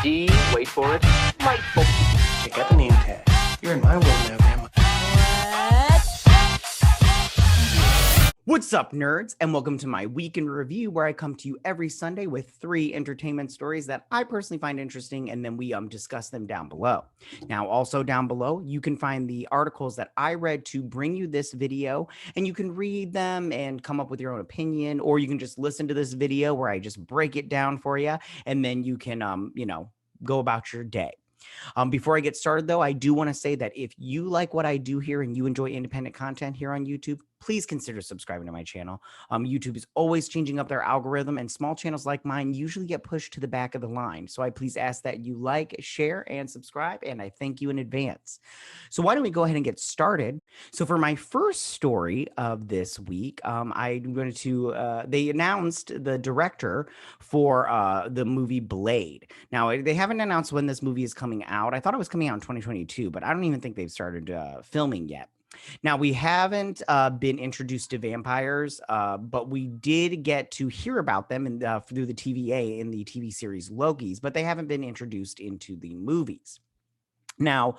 D, wait for it, delightful. Check out the name tag. You're in my world now, Grandma. What's up, nerds, and welcome to my week in review, where I come to you every Sunday with 3 entertainment stories that I personally find interesting, and then we discuss them down below. Now, also down below, you can find the articles that I read to bring you this video, and you can read them and come up with your own opinion, or you can just listen to this video where I just break it down for you, and then you can, go about your day. Before I get started, though, I do want to say that if you like what I do here and you enjoy independent content here on YouTube, please consider subscribing to my channel. YouTube is always changing up their algorithm, and small channels like mine usually get pushed to the back of the line. So I please ask that you like, share, and subscribe, and I thank you in advance. So why don't we go ahead and get started? So for my first story of this week, I'm going to, they announced the director for the movie Blade. Now, they haven't announced when this movie is coming out. I thought it was coming out in 2022, but I don't even think they've started filming yet. Now, we haven't been introduced to vampires, but we did get to hear about them through the TVA in the TV series Loki's, but they haven't been introduced into the movies. Now,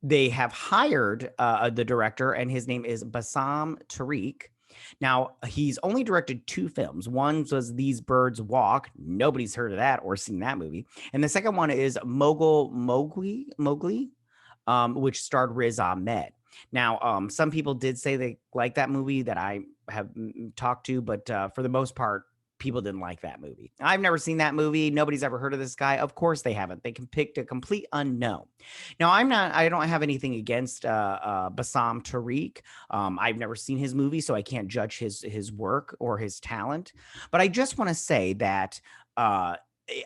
they have hired the director, and his name is Bassam Tariq. Now, he's only directed 2 films. One was These Birds Walk. Nobody's heard of that or seen that movie. And the second one is Mowgli, which starred Riz Ahmed. Now, some people did say they like that movie that I have talked to, but for the most part, people didn't like that movie. I've never seen that movie. Nobody's ever heard of this guy. Of course they haven't. They can pick a complete unknown. Now, I don't have anything against Bassam Tariq. I've never seen his movie, so I can't judge his work or his talent. But I just want to say that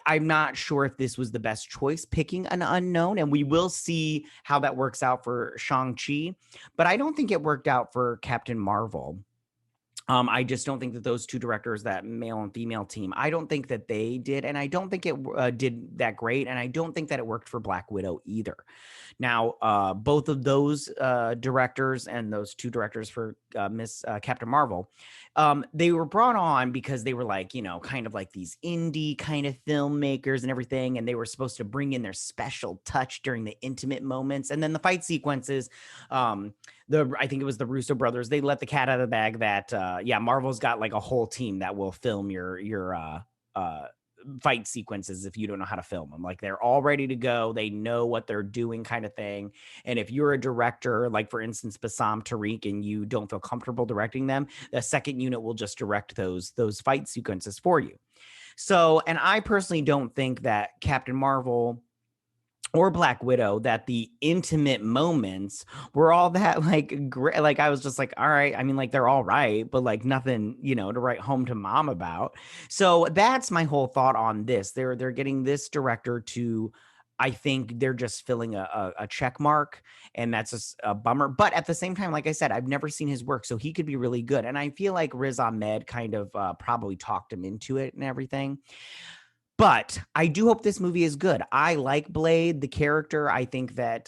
I'm not sure if this was the best choice, picking an unknown, and we will see how that works out for Shang-Chi, but I don't think it worked out for Captain Marvel. I just don't think that those 2 directors, that male and female team, I don't think that they did, and I don't think it did that great, and I don't think that it worked for Black Widow either. Now, both of those directors and those 2 directors for Captain Marvel, they were brought on because they were like, kind of like these indie kind of filmmakers and everything, and they were supposed to bring in their special touch during the intimate moments, and then the fight sequences. I think it was the Russo brothers. They let the cat out of the bag that, Marvel's got like a whole team that will film your fight sequences if you don't know how to film them. Like, they're all ready to go. They know what they're doing, kind of thing. And if you're a director, like for instance, Bassam Tariq, and you don't feel comfortable directing them, the second unit will just direct those fight sequences for you. So, and I personally don't think that Captain Marvel or Black Widow, that the intimate moments were all that like great. Like, I was just like, all right, I mean, like, they're all right, but like nothing, to write home to mom about. So that's my whole thought on this. They're getting this director to, I think they're just filling a check mark, and that's just a bummer. But at the same time, like I said, I've never seen his work, so he could be really good. And I feel like Riz Ahmed kind of probably talked him into it and everything. But I do hope this movie is good. I like Blade, the character. I think that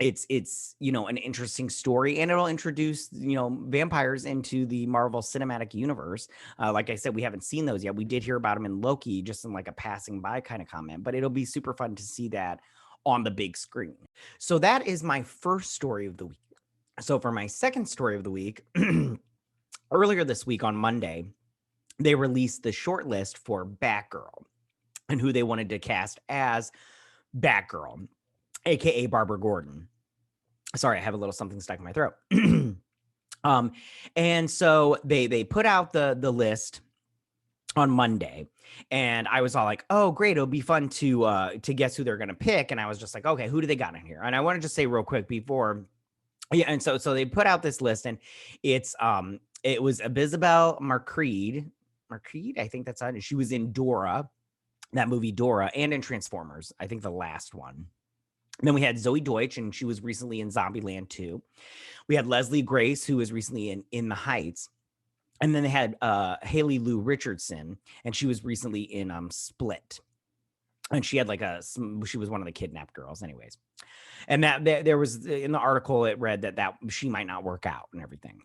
it's an interesting story, and it'll introduce vampires into the Marvel Cinematic Universe. Like I said, we haven't seen those yet. We did hear about them in Loki, just in like a passing by kind of comment. But it'll be super fun to see that on the big screen. So that is my first story of the week. So for my second story of the week, earlier this week on Monday, they released the short list for Batgirl and who they wanted to cast as Batgirl, aka Barbara Gordon. Sorry, I have a little something stuck in my throat. And so they put out the list on Monday, and I was all like, oh, great, it'll be fun to guess who they're gonna pick. And I was just like, okay, who do they got in here? And I want to just say real quick before, and so they put out this list, and it was Isabel Marcreed, I think that's it. She was in Dora, that movie Dora, and in Transformers, I think the last one. And then we had Zoe Deutsch, and she was recently in Zombieland 2. We had Leslie Grace, who was recently in The Heights. And then they had Haley Lou Richardson, and she was recently in Split. And she had she was one of the kidnapped girls anyways. And that there was, in the article, it read that she might not work out and everything.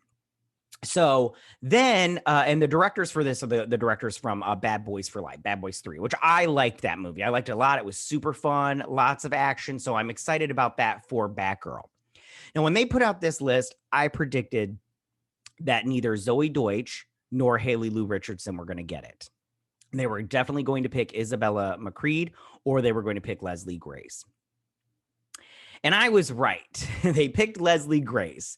So then, and the directors for this are the directors from Bad Boys for Life, Bad Boys 3, which I liked that movie. I liked it a lot. It was super fun, lots of action. So I'm excited about that for Batgirl. Now, when they put out this list, I predicted that neither Zoe Deutsch nor Haley Lou Richardson were going to get it. They were definitely going to pick Isabella McCreed, or they were going to pick Leslie Grace. And I was right. They picked Leslie Grace.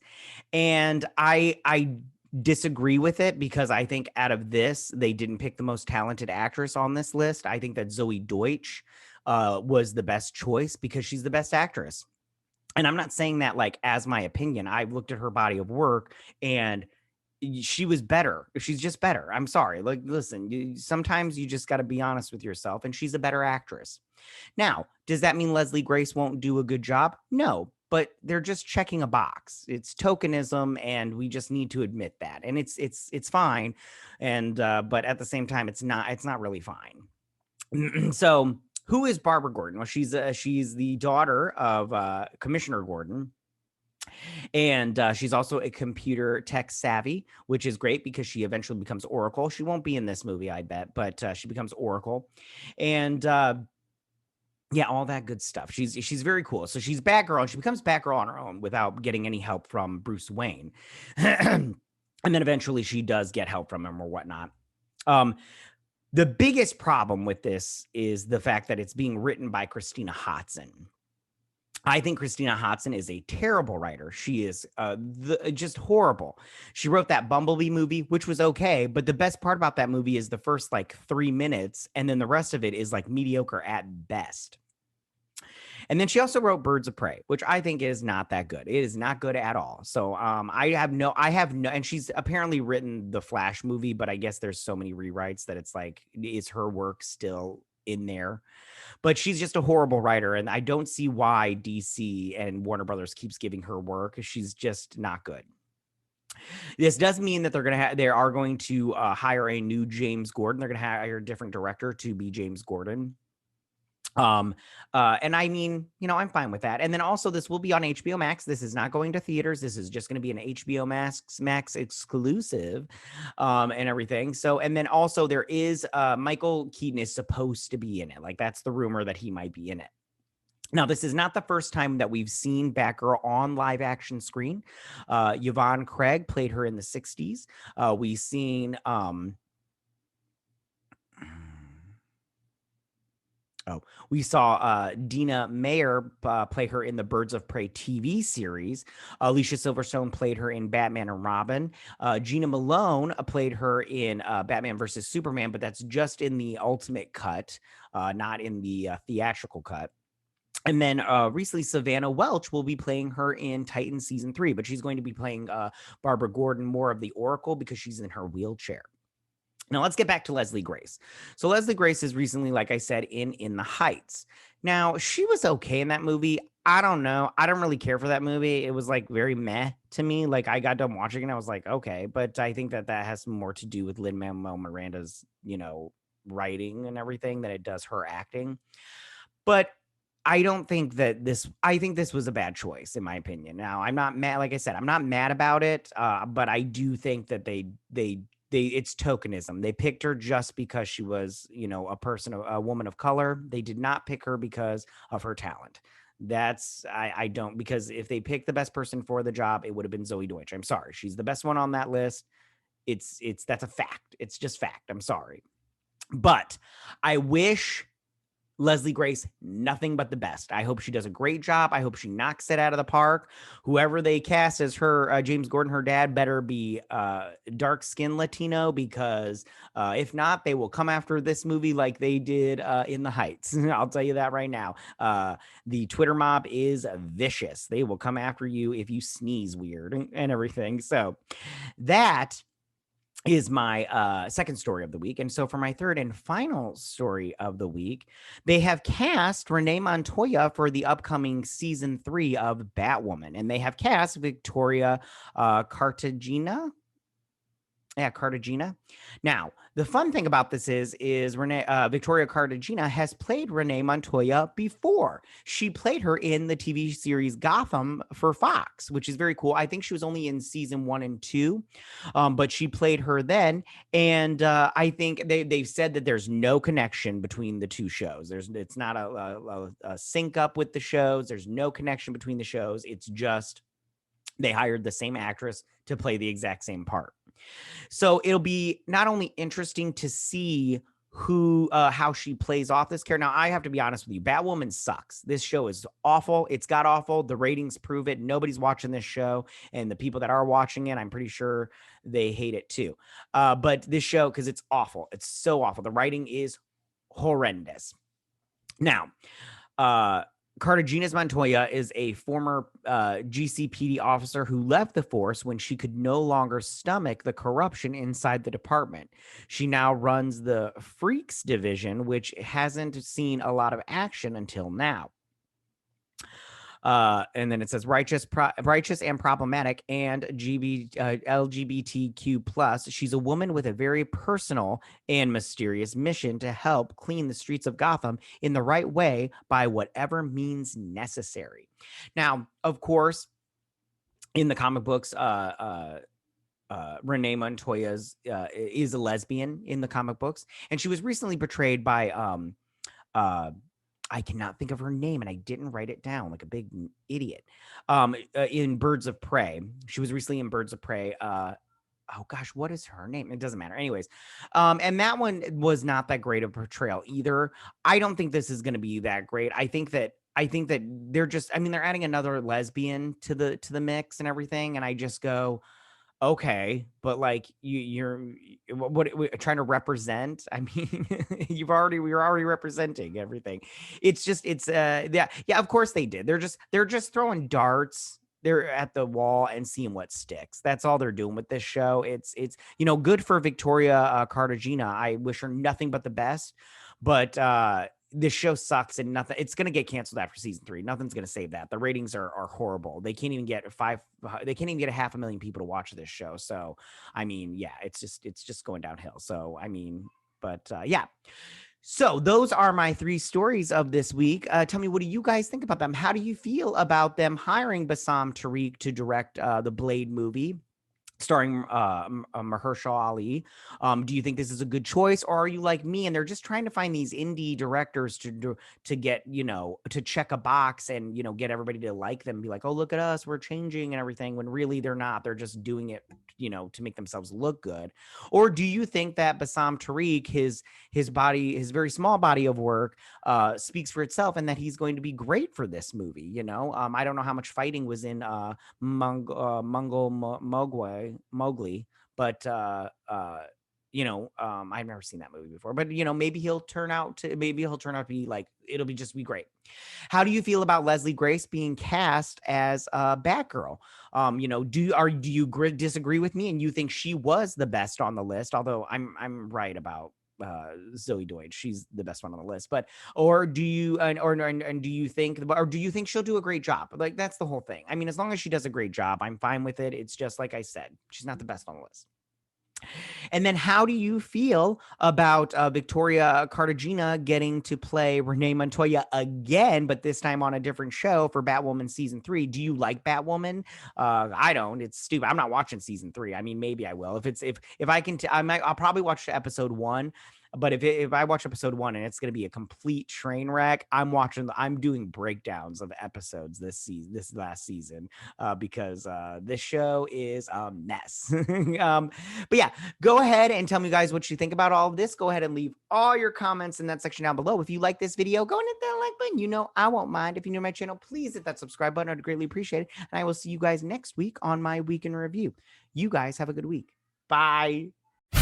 And I disagree with it because I think out of this, they didn't pick the most talented actress on this list. I think that Zoe Deutsch was the best choice because she's the best actress. And I'm not saying that like as my opinion. I've looked at her body of work and she was better. She's just better. I'm sorry. Like, listen, sometimes you just got to be honest with yourself, and she's a better actress. Now, does that mean Leslie Grace won't do a good job? No, but they're just checking a box. It's tokenism, and we just need to admit that. And it's fine. And but at the same time, it's not really fine. So, who is Barbara Gordon? Well, she's the daughter of Commissioner Gordon. And she's also a computer tech savvy, which is great because she eventually becomes Oracle. She won't be in this movie, I bet, but she becomes Oracle. And yeah, all that good stuff. She's very cool. So she's Batgirl, and she becomes Batgirl on her own without getting any help from Bruce Wayne. And then eventually she does get help from him or whatnot. The biggest problem with this is the fact that it's being written by Christina Hodson. I think Christina Hodson is a terrible writer. She is just horrible. She wrote that Bumblebee movie, which was okay, but the best part about that movie is the first like 3 minutes, and then the rest of it is like mediocre at best. And then she also wrote Birds of Prey, which I think is not that good. It is not good at all. So I have no, and she's apparently written the Flash movie, but I guess there's so many rewrites that it's like, is her work still in there? But she's just a horrible writer, and I don't see why DC and Warner Brothers keeps giving her work. She's just not good. This does mean that they are going to hire a new James Gordon. They're going to hire a different director to be James Gordon. And I mean, I'm fine with that. And then also this will be on HBO Max. This is not going to theaters. This is just going to be an HBO Max exclusive, and everything. So, and then also there is, Michael Keaton is supposed to be in it. Like that's the rumor that he might be in it. Now, this is not the first time that we've seen Batgirl on live action screen. Yvonne Craig played her in the 60s. We've seen, we saw Dina Meyer play her in the Birds of Prey TV series. Alicia Silverstone played her in Batman and Robin. Gina Malone played her in Batman versus Superman, but that's just in the ultimate cut, not in the theatrical cut. And then recently, Savannah Welch will be playing her in Titan Season 3, but she's going to be playing Barbara Gordon, more of the Oracle, because she's in her wheelchair. Now, let's get back to Leslie Grace. So Leslie Grace is recently, like I said, in the Heights. Now, she was okay in that movie. I don't know. I don't really care for that movie. It was like very meh to me. Like I got done watching it and I was like, okay. But I think that has more to do with Lin-Manuel Miranda's, writing and everything than it does her acting. But I don't think that I think this was a bad choice, in my opinion. Now, I'm not mad. Like I said, I'm not mad about it. But I do think that it's tokenism. They picked her just because she was, a woman of color. They did not pick her because of her talent. I don't, because if they picked the best person for the job, it would have been Zoe Deutsch. I'm sorry. She's the best one on that list. That's a fact. It's just fact. I'm sorry. But I wish Leslie Grace nothing but the best. I hope she does a great job. I hope she knocks it out of the park. Whoever they cast as her James Gordon, her dad, better be dark skin Latino, because if not, they will come after this movie like they did in the Heights. I'll tell you that right now. The Twitter mob is vicious. They will come after you if you sneeze weird and everything. So that is my second story of the week. And so for my third and final story of the week, they have cast Renee Montoya for the upcoming season 3 of Batwoman. And they have cast Victoria Cartagena. Yeah, Cartagena. Now, the fun thing about this is Victoria Cartagena has played Renee Montoya before. She played her in the TV series Gotham for Fox, which is very cool. I think she was only in season 1 and 2, but she played her then. And I think they've said that there's no connection between the two shows. It's not a sync up with the shows. There's no connection between the shows. It's just they hired the same actress to play the exact same part. So it'll be not only interesting to see how she plays off this character. Now, I have to be honest with you, Batwoman sucks. This show is awful. It's got awful. The ratings prove it. Nobody's watching this show, and the people that are watching it, I'm pretty sure they hate it too. But this show, because it's awful. It's so awful. The writing is horrendous. Now, Cartagena's Montoya is a former GCPD officer who left the force when she could no longer stomach the corruption inside the department. She now runs the Freaks division, which hasn't seen a lot of action until now. And then it says righteous and problematic and LGBTQ plus. She's a woman with a very personal and mysterious mission to help clean the streets of Gotham in the right way by whatever means necessary. Now, of course, in the comic books, Renee Montoya is a lesbian in the comic books, and she was recently portrayed by I cannot think of her name, and I didn't write it down like a big idiot. In Birds of Prey. She was recently in Birds of Prey. Oh gosh, what is her name? It doesn't matter. Anyways, and that one was not that great of a portrayal either. I don't think this is going to be that great. I think that they're just, I mean, they're adding another lesbian to the mix and everything, and I just go, okay, but like you're trying to represent. I mean, we're already representing everything. It's yeah, of course they did. They're just throwing darts. They're at the wall and seeing what sticks. That's all they're doing with this show. It's good for Victoria Cartagena. I wish her nothing but the best, but this show sucks and nothing. It's going to get canceled after season 3. Nothing's going to save that. The ratings are horrible. They can't even get 500,000 people to watch this show. So, I mean, yeah, it's just going downhill. So, I mean, but yeah. So those are my 3 stories of this week. Tell me, what do you guys think about them? How do you feel about them hiring Bassam Tariq to direct the Blade movie starring Mahershala Ali? Do you think this is a good choice, or are you like me and they're just trying to find these indie directors to get, to check a box and, get everybody to like them, be like, oh, look at us, we're changing and everything, when really they're not. They're just doing it, to make themselves look good? Or do you think that Bassam Tariq, his very small body of work speaks for itself, and that he's going to be great for this movie? I don't know how much fighting was in Mowgli, but I've never seen that movie before. But maybe he'll turn out to be like, it'll be great. How do you feel about Leslie Grace being cast as Batgirl? Do you disagree with me and you think she was the best on the list? Although I'm right about Zoe Deutsch, she's the best one on the list. But do you do you think she'll do a great job? Like, that's the whole thing. I mean, as long as she does a great job, I'm fine with it. It's just like I said, she's not the best on the list. And then how do you feel about Victoria Cartagena getting to play Renee Montoya again, but this time on a different show for Batwoman season 3? Do you like Batwoman? I don't. It's stupid. I'm not watching season 3. I mean, maybe I will. If I can, I'll probably watch episode 1. But if I watch episode 1 and it's going to be a complete train wreck, I'm doing breakdowns of episodes this last season, because this show is a mess. But yeah, go ahead and tell me, guys, what you think about all of this. Go ahead and leave all your comments in that section down below. If you like this video, go and hit that like button. I won't mind. If you're new to my channel, please hit that subscribe button. I'd greatly appreciate it. And I will see you guys next week on my Week in Review. You guys have a good week. Bye.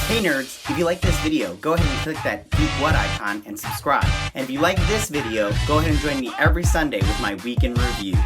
Hey nerds, if you like this video, go ahead and click that Geek What icon and subscribe. And if you like this video, go ahead and join me every Sunday with my Week in Review.